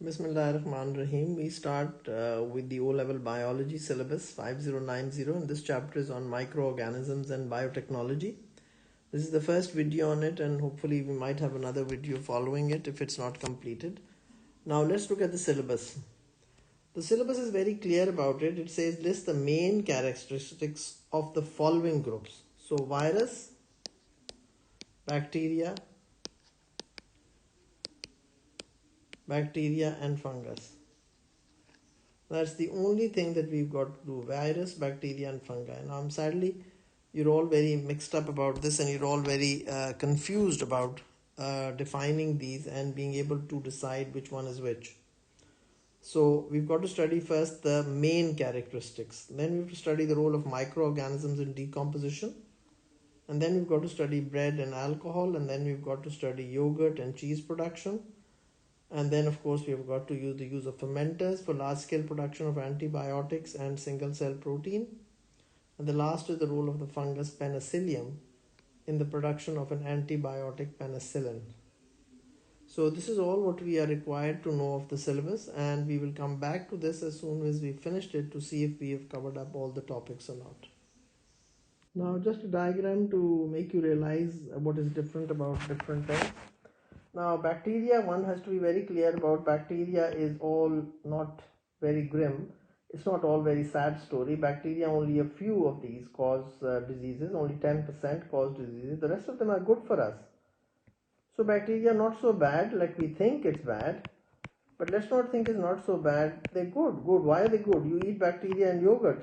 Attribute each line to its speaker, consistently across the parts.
Speaker 1: Bismillahirrahmanirrahim. We start with the O-level biology syllabus 5090, and this chapter is on microorganisms and biotechnology. This is the first video on it, and hopefully we might have another video following it if it's not completed. Now let's look at the syllabus. The syllabus is very clear about it. It says list the main characteristics of the following groups. So virus, bacteria and fungus. That's the only thing that we've got to do: virus, bacteria and fungi. Now sadly you're all very mixed up about this, and you're all very confused about defining these and being able to decide which one is which. So we've got to study first the main characteristics, then we have to study the role of microorganisms in decomposition, and then we've got to study bread and alcohol, and then we've got to study yogurt and cheese production. And then of course we have got to use the use of fermenters for large scale production of antibiotics and single cell protein. And the last is the role of the fungus penicillium in the production of an antibiotic penicillin. So this is all what we are required to know of the syllabus, and we will come back to this as soon as we finished it to see if we have covered up all the topics or not. Now just a diagram to make you realize what is different about different things. Now bacteria, one has to be very clear about. Bacteria is all not very grim. It's not all very sad story. Bacteria, only a few of these cause diseases. Only 10% cause diseases. The rest of them are good for us. So bacteria not so bad like we think it's bad. But let's not think it's not so bad. They're good. Good. Why are they good? You eat bacteria and yogurt.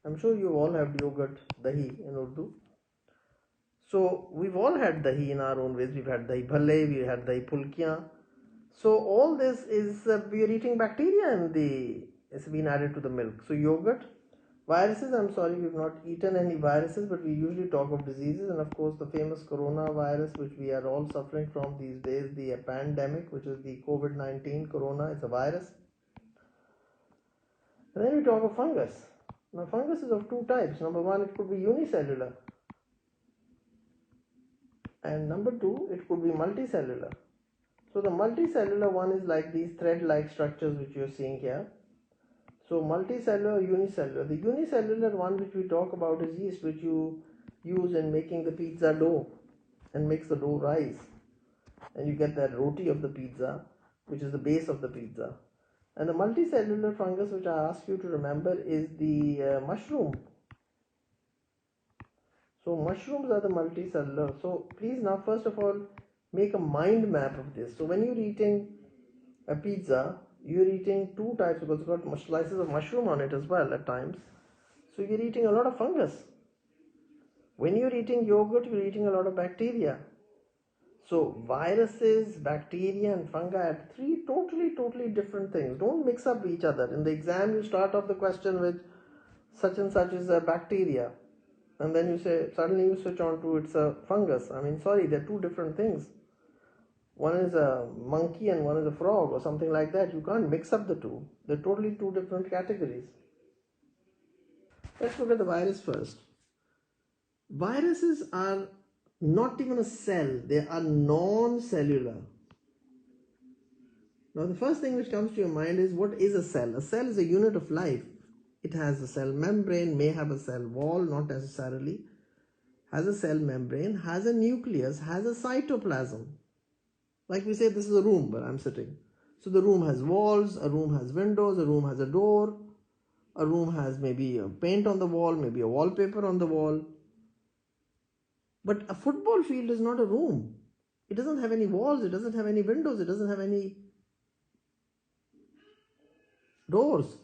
Speaker 1: I'm sure you all have yogurt, dahi in Urdu. So we've all had dahi in our own ways. We've had dahi bhalle, we had dahi pulkiyan. So all this is we are eating bacteria, and it's been added to the milk. So yogurt. Viruses, I'm sorry, we've not eaten any viruses, but we usually talk of diseases, and of course the famous coronavirus, which we are all suffering from these days, the pandemic, which is the COVID-19 corona. It's a virus. And then we talk of fungus. Now fungus is of two types. Number one, it could be unicellular. And number two, it could be multicellular. So the multicellular one is like these thread-like structures which you're seeing here. So multicellular, unicellular. The unicellular one which we talk about is yeast, which you use in making the pizza dough and makes the dough rise. And you get that roti of the pizza, which is the base of the pizza. And the multicellular fungus which I ask you to remember is the mushroom. So mushrooms are the multicellular. So please now first of all make a mind map of this. So when you're eating a pizza, you're eating two types, because it's got slices of mushroom on it as well at times. So you're eating a lot of fungus. When you're eating yogurt, you're eating a lot of bacteria. So viruses, bacteria and fungi are three totally different things. Don't mix up each other. In the exam you start off the question with such and such is a bacteria, and then you say, suddenly you switch on to it's a fungus. I mean, sorry, they're two different things. One is a monkey and one is a frog or something like that. You can't mix up the two. They're totally two different categories. Let's look at the virus first. Viruses are not even a cell. They are non-cellular. Now the first thing which comes to your mind is, what is a cell? A cell is a unit of life. It has a cell membrane, may have a cell wall, not necessarily. Has a cell membrane, has a nucleus, has a cytoplasm. Like we say, this is a room where I'm sitting. So the room has walls, a room has windows, a room has a door, a room has maybe a paint on the wall, maybe a wallpaper on the wall. But a football field is not a room. It doesn't have any walls, it doesn't have any windows, it doesn't have any doors.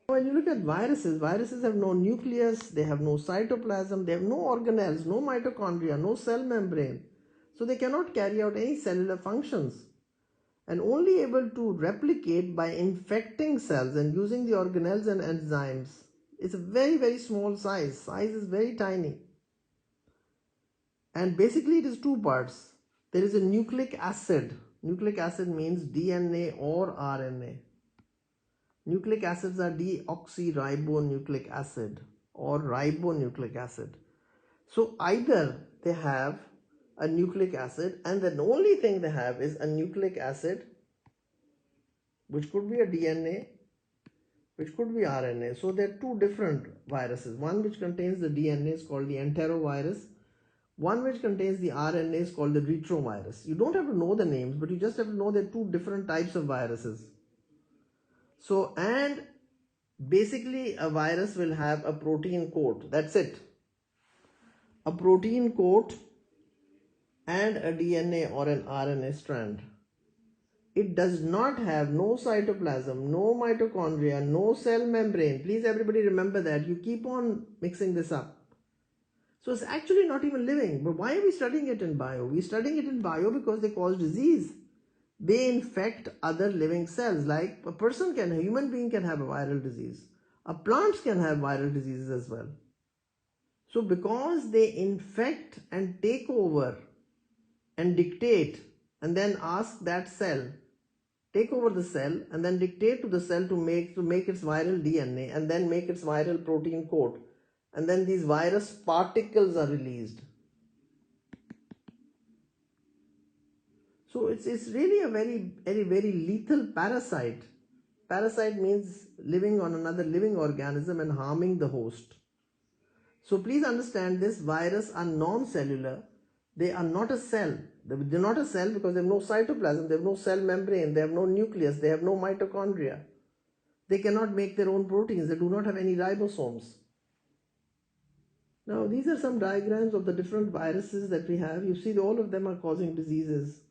Speaker 1: When you look at viruses, viruses have no nucleus, they have no cytoplasm, they have no organelles, no mitochondria, no cell membrane. So they cannot carry out any cellular functions, and only able to replicate by infecting cells and using the organelles and enzymes. It's a very small size. Size is very tiny. And basically it is two parts. There is a nucleic acid. Nucleic acid means DNA or RNA. Nucleic acids are deoxyribonucleic acid or ribonucleic acid. So either they have a nucleic acid, and the only thing they have is a nucleic acid which could be a DNA, which could be RNA. So there are two different viruses. One which contains the DNA is called the enterovirus. One which contains the RNA is called the retrovirus. You don't have to know the names, but you just have to know there are two different types of viruses. So, and basically a virus will have a protein coat. That's it. A protein coat and a DNA or an RNA strand. It does not have no cytoplasm, no mitochondria, no cell membrane. Please everybody remember that. You keep on mixing this up. So it's actually not even living. But why are we studying it in bio? We're studying it in bio because they cause disease. They infect other living cells. Like a human being can have a viral disease. A plant can have viral diseases as well. So because they infect and take over and dictate and then ask that cell, take over the cell and then dictate to the cell to make its viral DNA and then make its viral protein coat, and then these virus particles are released. So it's really a very lethal parasite. Parasite means living on another living organism and harming the host. So please understand this, virus are non-cellular. They are not a cell. They're not a cell because they have no cytoplasm, they have no cell membrane, they have no nucleus, they have no mitochondria. They cannot make their own proteins, they do not have any ribosomes. Now these are some diagrams of the different viruses that we have. You see all of them are causing diseases.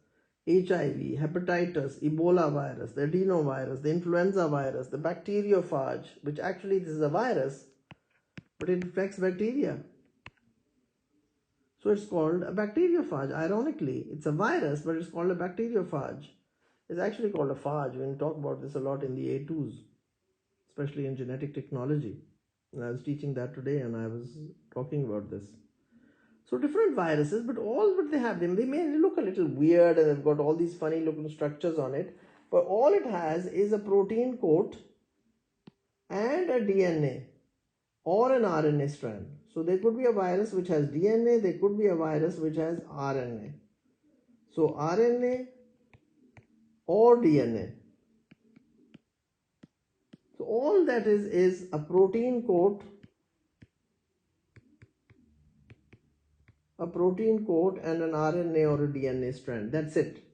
Speaker 1: HIV, hepatitis, Ebola virus, the adenovirus, the influenza virus, the bacteriophage, which actually this is a virus, but it infects bacteria. So it's called a bacteriophage. Ironically, it's a virus, but it's called a bacteriophage. It's actually called a phage. We talk about this a lot in the A2s, especially in genetic technology. And I was teaching that today and I was talking about this. So different viruses, but all what they have, they may look a little weird and they've got all these funny looking structures on it, but all it has is a protein coat and a DNA or an RNA strand. So there could be a virus which has DNA, there could be a virus which has RNA. So RNA or DNA. So all that is a protein coat, and an RNA or a DNA strand. That's it.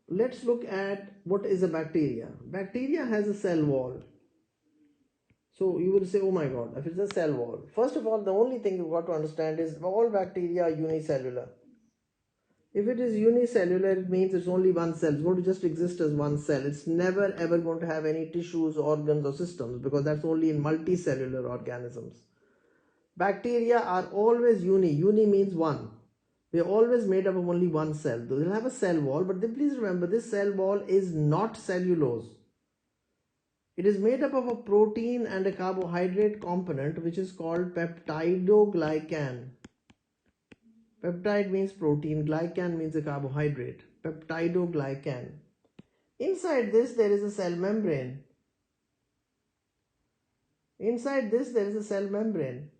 Speaker 1: Let's look at what is a bacteria. Bacteria has a cell wall. So you will say, oh my God, if it's a cell wall. First of all, the only thing you've got to understand is all bacteria are unicellular. If it is unicellular, it means it's only one cell. It's going to just exist as one cell. It's never ever going to have any tissues, organs or systems, because that's only in multicellular organisms. Bacteria are always uni. Uni means one. They are always made up of only one cell. They'll have a cell wall, but then please remember this cell wall is not cellulose. It is made up of a protein and a carbohydrate component which is called peptidoglycan. Peptide means protein, glycan means a carbohydrate. Peptidoglycan. Inside this there is a cell membrane. Inside this there is a cell membrane.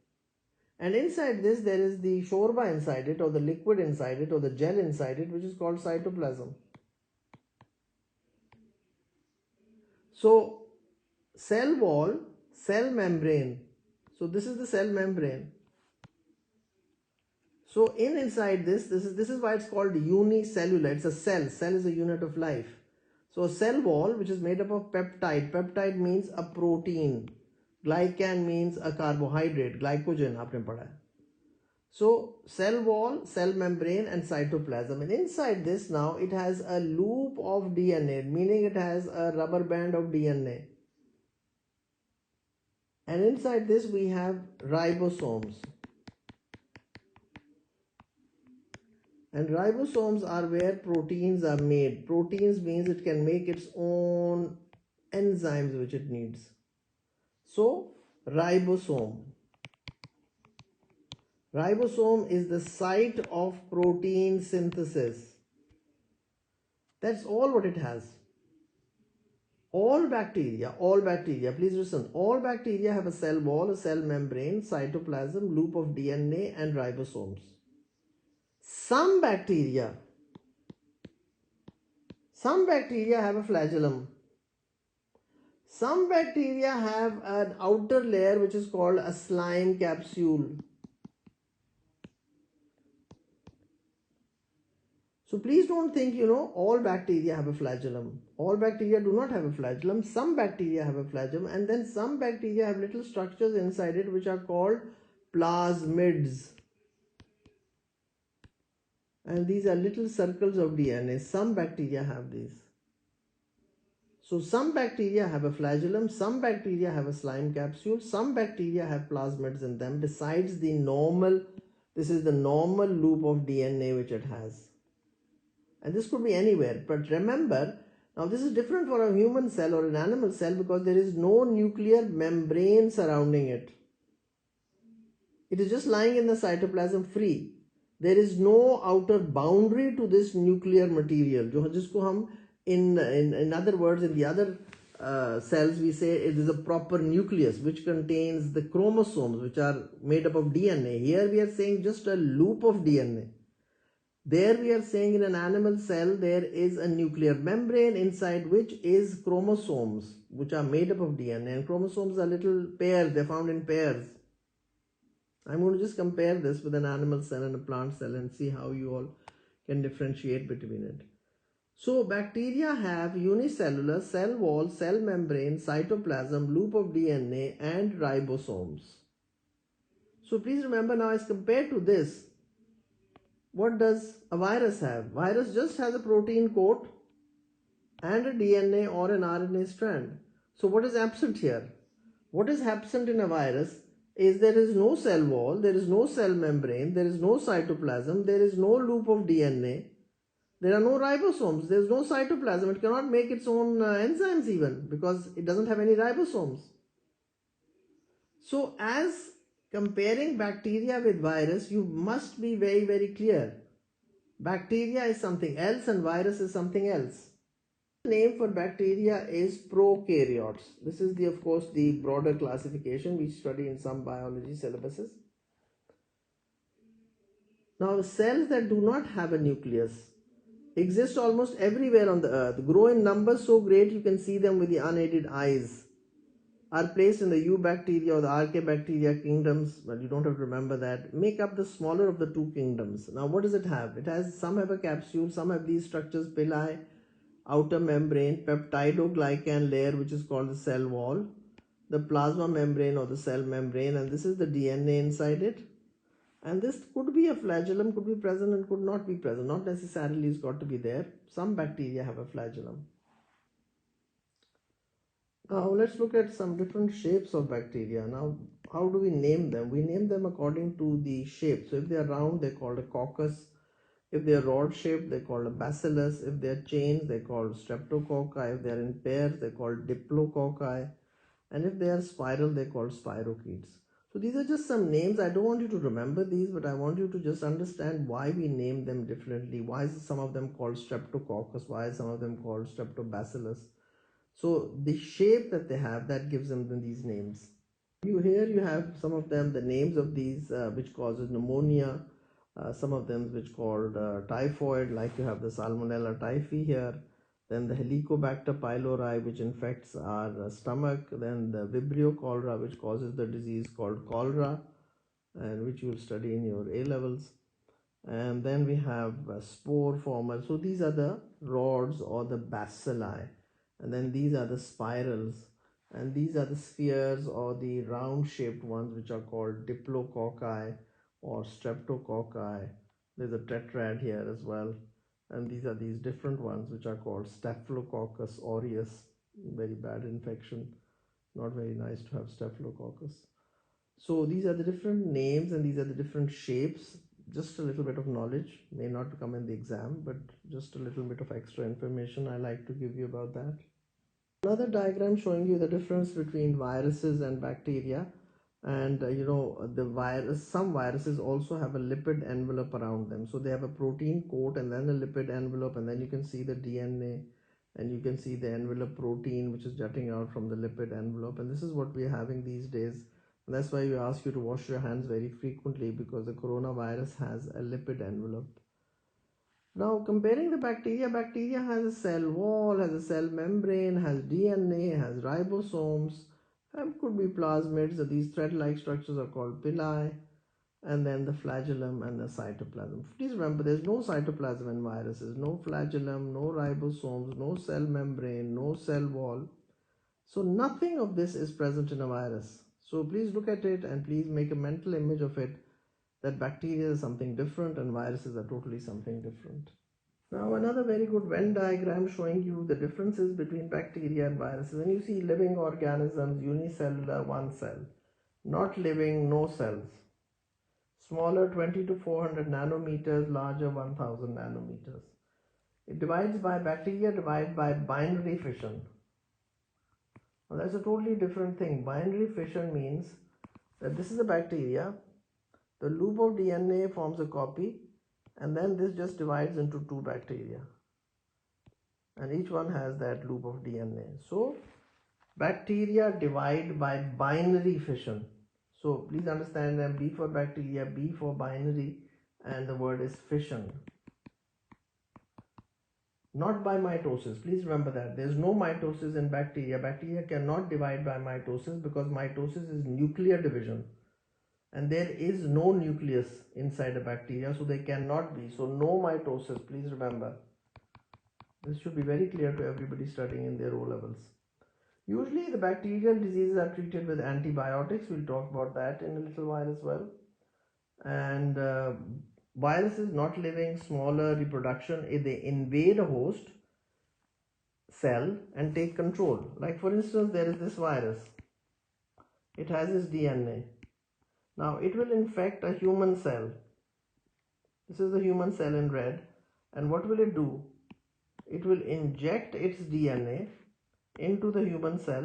Speaker 1: And inside this there is the shorba inside it, or the liquid inside it, or the gel inside it, which is called cytoplasm. So cell wall, cell membrane. So this is the cell membrane. So inside this is why it's called unicellular. It's a cell. Cell is a unit of life. So a cell wall which is made up of peptide. Peptide means a protein. Glycan means a carbohydrate. Glycogen aapne padha hai. So cell wall, cell membrane and cytoplasm. And inside this now it has a loop of DNA, meaning it has a rubber band of DNA. And inside this we have ribosomes. And ribosomes are where proteins are made. Proteins means it can make its own enzymes which it needs. So ribosome. Ribosome is the site of protein synthesis. That's all what it has. All bacteria, please listen, all bacteria have a cell wall, a cell membrane, cytoplasm, loop of DNA and ribosomes. Some bacteria have a flagellum. Some bacteria have an outer layer which is called a slime capsule. So please don't think, all bacteria have a flagellum. All bacteria do not have a flagellum. Some bacteria have a flagellum, and then some bacteria have little structures inside it which are called plasmids. And these are little circles of DNA. Some bacteria have these. So some bacteria have a flagellum, some bacteria have a slime capsule, some bacteria have plasmids in them besides the normal, this is the normal loop of DNA which it has. And this could be anywhere. But remember, now this is different for a human cell or an animal cell because there is no nuclear membrane surrounding it. It is just lying in the cytoplasm free. There is no outer boundary to this nuclear material. जिसको हम in other words, in the other cells, we say it is a proper nucleus which contains the chromosomes which are made up of DNA. Here we are saying just a loop of DNA. There we are saying in an animal cell there is a nuclear membrane inside which is chromosomes which are made up of DNA, and chromosomes are little pairs, they're found in pairs. I'm going to just compare this with an animal cell and a plant cell and see how you all can differentiate between it. So bacteria have unicellular cell wall, cell membrane, cytoplasm, loop of DNA and ribosomes. So please remember now, as compared to this, what does a virus have? Virus just has a protein coat and a DNA or an RNA strand. So what is absent here? What is absent in a virus is there is no cell wall, there is no cell membrane, there is no cytoplasm, there is no loop of DNA, there are no ribosomes, there is no cytoplasm. It cannot make its own enzymes even because it doesn't have any ribosomes. So as comparing bacteria with virus, you must be very, very clear. Bacteria is something else and virus is something else. The name for bacteria is prokaryotes. This is of course the broader classification we study in some biology syllabuses. Now cells that do not have a nucleus exist almost everywhere on the earth, grow in numbers so great you can see them with the unaided eyes, are placed in the eubacteria or the archaebacteria kingdoms. Well, you don't have to remember that. Make up the smaller of the two kingdoms. Now what does it have? It has, some have a capsule, some have these structures, pili, outer membrane, peptidoglycan layer which is called the cell wall, the plasma membrane or the cell membrane, and this is the DNA inside it. And this could be a flagellum, could be present and could not be present. Not necessarily it's got to be there. Some bacteria have a flagellum. Now let's look at some different shapes of bacteria. Now how do we name them? We name them according to the shape. So if they are round, they're called a coccus. If they are rod shaped, they're called a bacillus. If they are chains, they're called streptococci. If they are in pairs, they're called diplococci. And if they are spiral, they're called spirochetes. So these are just some names. I don't want you to remember these, but I want you to just understand why we name them differently. Why is some of them called streptococcus? Why is some of them called streptobacillus? So the shape that they have, that gives them these names. Here you have some of them, the names of these which causes pneumonia, some of them which called typhoid, like you have the Salmonella typhi here, then the Helicobacter pylori which infects our stomach, then the Vibrio cholera which causes the disease called cholera and which you will study in your A levels. And then we have spore former. So these are the rods or the bacilli, and then these are the spirals, and these are the spheres or the round shaped ones which are called diplococci or streptococci. There's a tetrad here as well, and these are these different ones which are called staphylococcus aureus. Very bad infection, not very nice to have staphylococcus. So these are the different names and these are the different shapes. Just a little bit of knowledge, may not come in the exam, but just a little bit of extra information I like to give you about that. Another diagram showing you the difference between viruses and bacteria. And the virus, some viruses also have a lipid envelope around them. So they have a protein coat and then a lipid envelope, and then you can see the DNA and you can see the envelope protein which is jutting out from the lipid envelope. And this is what we are having these days. And that's why we ask you to wash your hands very frequently, because the coronavirus has a lipid envelope. Now comparing the bacteria has a cell wall, has a cell membrane, has DNA, has ribosomes, and could be plasmids. So these thread-like structures are called pili, and then the flagellum and the cytoplasm. Please remember, there's no cytoplasm in viruses, no flagellum, no ribosomes, no cell membrane, no cell wall. So nothing of this is present in a virus. So please look at it and please make a mental image of it, that bacteria is something different and viruses are totally something different. Now another very good Venn diagram showing you the differences between bacteria and viruses. And you see living organisms, unicellular, one cell. Not living, no cells. Smaller 20 to 400 nanometers, larger 1000 nanometers. It divides by, bacteria divide by binary fission. Now that's a totally different thing. Binary fission means that this is a bacteria, the loop of DNA forms a copy, and then this just divides into two bacteria. And each one has that loop of DNA. So bacteria divide by binary fission. So please understand that B for bacteria, B for binary, and the word is fission. Not by mitosis. Please remember that. There is no mitosis in bacteria. Bacteria cannot divide by mitosis because mitosis is nuclear division. And there is no nucleus inside a bacteria, so they cannot be. So no mitosis, please remember. This should be very clear to everybody studying in their O levels. Usually the bacterial diseases are treated with antibiotics. We'll talk about that in a little while as well. And viruses, not living, smaller, reproduction, if they invade a host cell and take control. Like for instance, there is this virus. It has its DNA. Now it will infect a human cell. This is the human cell in red. And what will it do? It will inject its DNA into the human cell,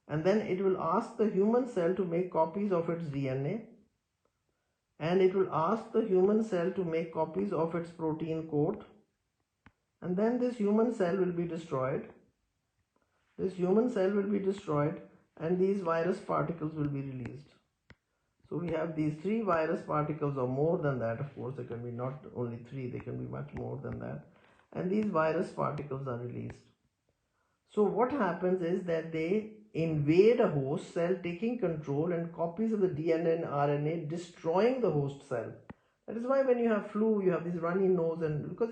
Speaker 1: and then it will ask the human cell to make copies of its DNA, and it will ask the human cell to make copies of its protein coat, and then this human cell will be destroyed. This human cell will be destroyed, and these virus particles will be released. So we have these 3 virus particles, or more than that, of course. There can be not only 3, they can be much more than that. And these virus particles are released. So what happens is that they invade a host cell, taking control, and copies of the DNA and RNA destroying the host cell. That is why when you have flu, you have this runny nose, and because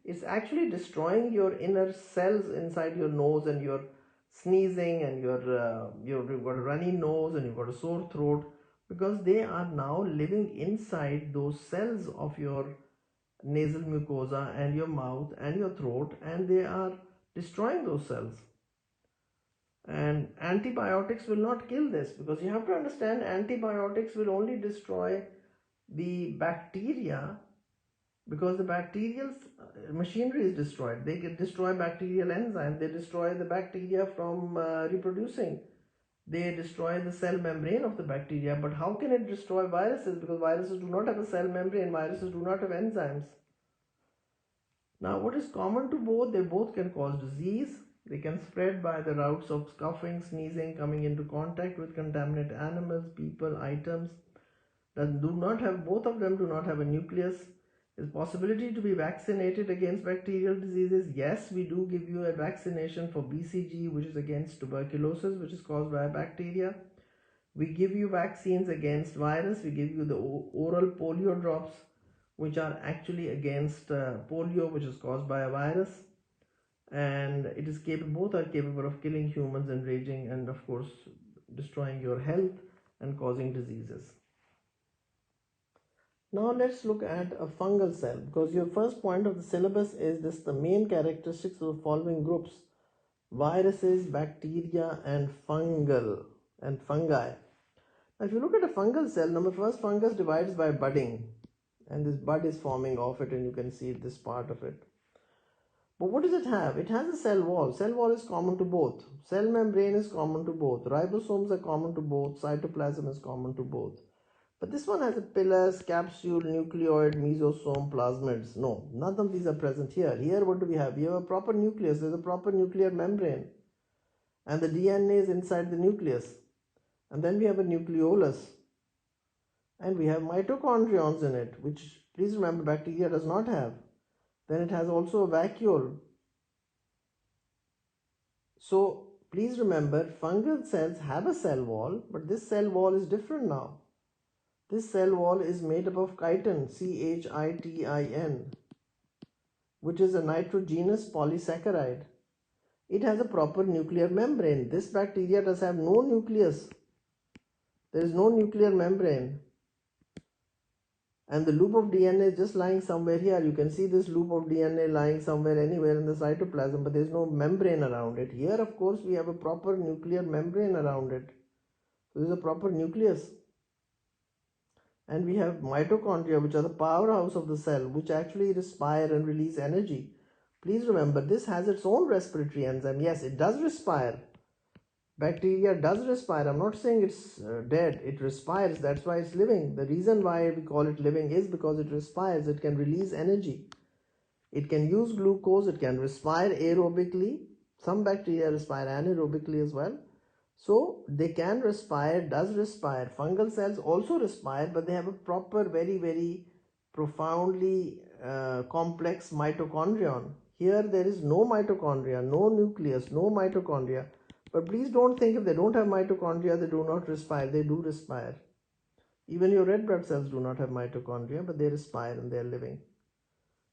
Speaker 1: it's actually destroying your inner cells inside your nose, and you're sneezing, and you've got a runny nose, and you've got a sore throat, because they are now living inside those cells of your nasal mucosa and your mouth and your throat, and they are destroying those cells. And antibiotics will not kill this, because you have to understand, antibiotics will only destroy the bacteria because the bacterial machinery is destroyed. They can destroy bacterial enzymes, they destroy the bacteria from reproducing, they destroy the cell membrane of the bacteria. But how can it destroy viruses? Because viruses do not have a cell membrane, viruses do not have enzymes. Now what is common to both? They both can cause disease. They can spread by the routes of coughing, sneezing, coming into contact with contaminant animals, people, items. Both of them do not have a nucleus. Is possibility to be vaccinated against bacterial diseases? Yes, we do give you a vaccination for BCG, which is against tuberculosis, which is caused by a bacteria. We give you vaccines against virus. We give you the oral polio drops, which are actually against polio, which is caused by a virus. And it is both are capable of killing humans and raging, and of course destroying your health and causing diseases. Now let's look at a fungal cell, because your first point of the syllabus is this: the main characteristics of the following groups: viruses, bacteria, and fungi. Now if you look at a fungal cell, first, fungus divides by budding, and this bud is forming off it, and you can see this part of it. But what does it have? It has a cell wall. Cell wall is common to both. Cell membrane is common to both. Ribosomes are common to both. Cytoplasm is common to both. But this one has a pilus, capsule, nucleoid, mesosome, plasmids. No, none of these are present here. Here what do we have? We have a proper nucleus. There's a proper nuclear membrane. And the DNA is inside the nucleus. And then we have a nucleolus. And we have mitochondrions in it, which, please remember, bacteria does not have. Then it has also a vacuole. So please remember, fungal cells have a cell wall, but this cell wall is different now. This cell wall is made up of chitin, chitin, which is a nitrogenous polysaccharide. It has a proper nuclear membrane. This bacteria does have no nucleus. There is no nuclear membrane. And the loop of DNA is just lying somewhere here. You can see this loop of DNA lying somewhere anywhere in the cytoplasm, but there is no membrane around it. Here, of course, we have a proper nuclear membrane around it. So there is a proper nucleus. And we have mitochondria, which are the powerhouse of the cell, which actually respire and release energy. Please remember, this has its own respiratory enzyme. Yes, it does respire. Bacteria does respire. I'm not saying it's dead. It respires. That's why it's living. The reason why we call it living is because it respires. It can release energy. It can use glucose. It can respire aerobically. Some bacteria respire anaerobically as well. So they can respire, does respire. Fungal cells also respire, but they have a proper, very, very profoundly complex mitochondrion. Here there is no mitochondria, no nucleus, no mitochondria. But please don't think if they don't have mitochondria, they do not respire. They do respire. Even your red blood cells do not have mitochondria, but they respire and they are living.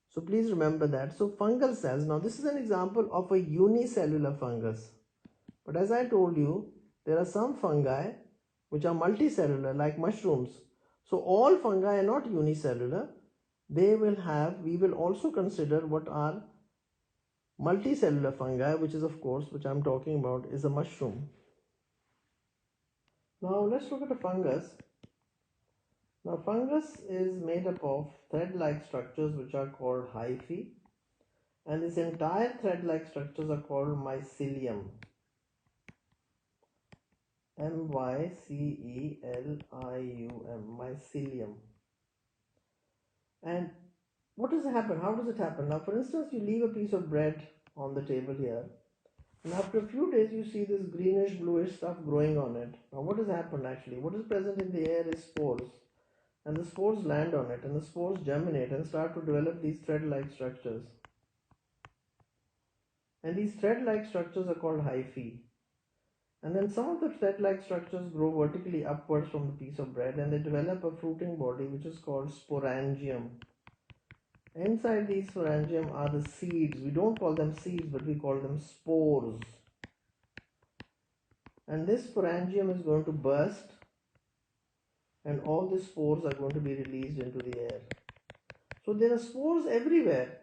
Speaker 1: So please remember that. So fungal cells, now this is an example of a unicellular fungus. But as I told you, there are some fungi which are multicellular like mushrooms. So all fungi are not unicellular. We will also consider what are multicellular fungi, which is of course, which I'm talking about, is a mushroom. Now let's look at a fungus. Now fungus is made up of thread-like structures which are called hyphae, and this entire thread-like structures are called mycelium. mycelium, mycelium. And what does happen? How does it happen? Now, for instance, you leave a piece of bread on the table here, and after a few days, you see this greenish, bluish stuff growing on it. Now, what has happened actually? What is present in the air is spores, and the spores land on it, and the spores germinate and start to develop these thread-like structures. And these thread-like structures are called hyphae. And then some of the thread-like structures grow vertically upwards from the piece of bread, and they develop a fruiting body which is called sporangium. Inside these sporangium are the seeds. We don't call them seeds, but we call them spores. And this sporangium is going to burst, and all the spores are going to be released into the air. So there are spores everywhere.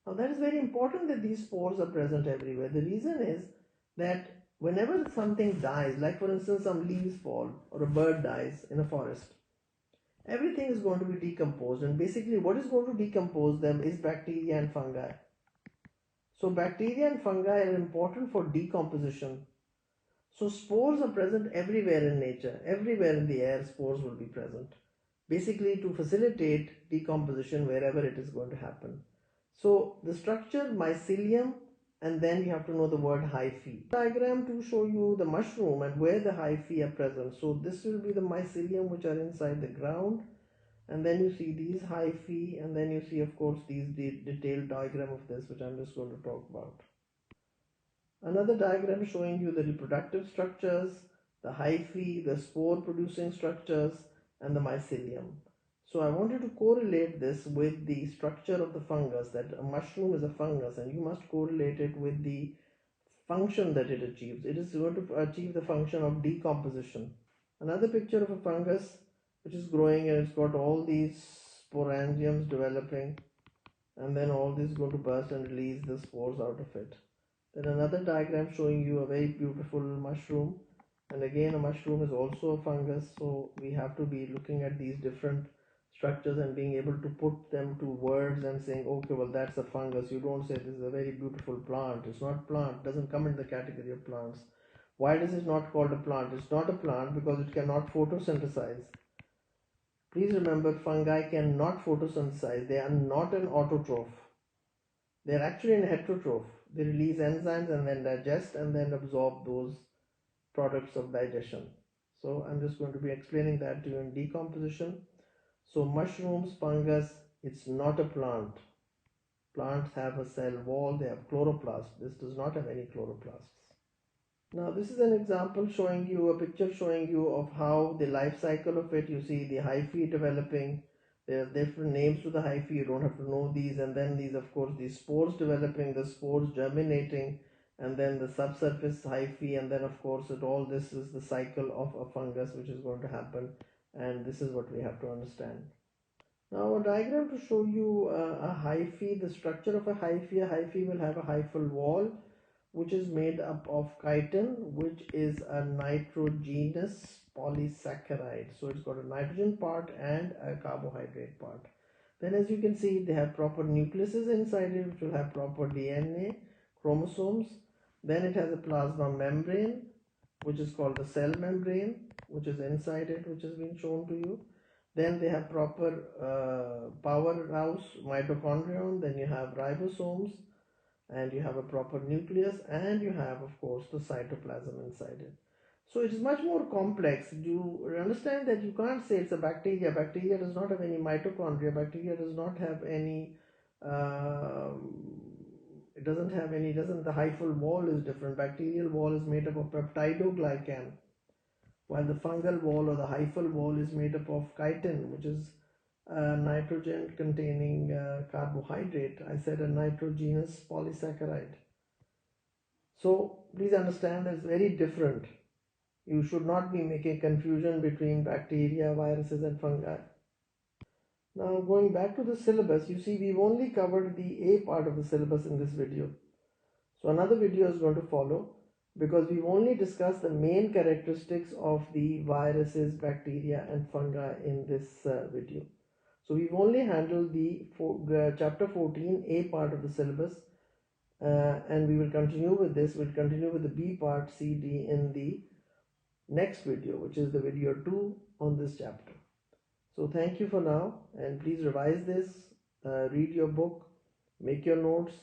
Speaker 1: Now that is very important that these spores are present everywhere. The reason is that whenever something dies, like for instance some leaves fall or a bird dies in a forest, everything is going to be decomposed, and basically what is going to decompose them is bacteria and fungi. So bacteria and fungi are important for decomposition. So spores are present everywhere in nature. Everywhere in the air spores will be present, basically to facilitate decomposition wherever it is going to happen. So the structure mycelium, and then you have to know the word hyphae. Diagram to show you the mushroom and where the hyphae are present. So this will be the mycelium which are inside the ground, and then you see these hyphae, and then you see of course these detailed diagram of this, which I'm just going to talk about. Another diagram showing you the reproductive structures, the hyphae, the spore producing structures, and the mycelium. So I want you to correlate this with the structure of the fungus, that a mushroom is a fungus, and you must correlate it with the function that it achieves. It is going to achieve the function of decomposition. Another picture of a fungus which is growing, and it's got all these sporangiums developing, and then all this is going to burst and release the spores out of it. Then another diagram showing you a very beautiful mushroom, and again a mushroom is also a fungus, so we have to be looking at these different structures and being able to put them to words and saying, okay, well that's a fungus. You don't say this is a very beautiful plant. It's not plant, it doesn't come in the category of plants. Why is it not called a plant? It's not a plant because it cannot photosynthesize. Please remember, fungi cannot photosynthesize. They are not an autotroph. They are actually an heterotroph. They release enzymes and then digest and then absorb those products of digestion. So I'm just going to be explaining that to you in decomposition. So mushrooms, fungus, it's not a plant. Plants have a cell wall, they have chloroplast. This does not have any chloroplasts. Now this is an example showing you, a picture showing you of how the life cycle of it. You see the hyphae developing. There are different names to the hyphae, you don't have to know these. And then these, of course, these spores developing, the spores germinating, and then the subsurface hyphae. And then, of course, all this is the cycle of a fungus which is going to happen. And this is what we have to understand. Now a diagram to show you a hyphae, the structure of a hyphae. A hyphae will have a hyphal wall which is made up of chitin, which is a nitrogenous polysaccharide. So it's got a nitrogen part and a carbohydrate part. Then as you can see, they have proper nucleuses inside it, which will have proper DNA, chromosomes. Then it has a plasma membrane, which is called the cell membrane, which is inside it, which has been shown to you. Then they have proper powerhouse mitochondrion. Then you have ribosomes, and you have a proper nucleus, and you have, of course, the cytoplasm inside it. So it is much more complex. You understand that you can't say it's a bacteria. Bacteria does not have any mitochondria. Bacteria does not have any it doesn't have any, the hyphal wall is different. Bacterial wall is made up of peptidoglycan, while the fungal wall or the hyphal wall is made up of chitin, which is nitrogen containing carbohydrate. I said a nitrogenous polysaccharide. So please understand, it's very different. You should not be making confusion between bacteria, viruses and fungi. Now going back to the syllabus, you see we've only covered the A part of the syllabus in this video. So another video is going to follow, because we've only discussed the main characteristics of the viruses, bacteria and fungi in this video. So we've only handled the chapter 14 A part of the syllabus, and we will continue with this. We'll continue with the B part, C, D in the next video, which is the video 2 on this chapter. So thank you for now, and please revise this, read your book, make your notes,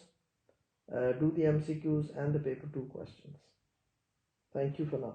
Speaker 1: do the MCQs and the paper 2 questions. Thank you for now.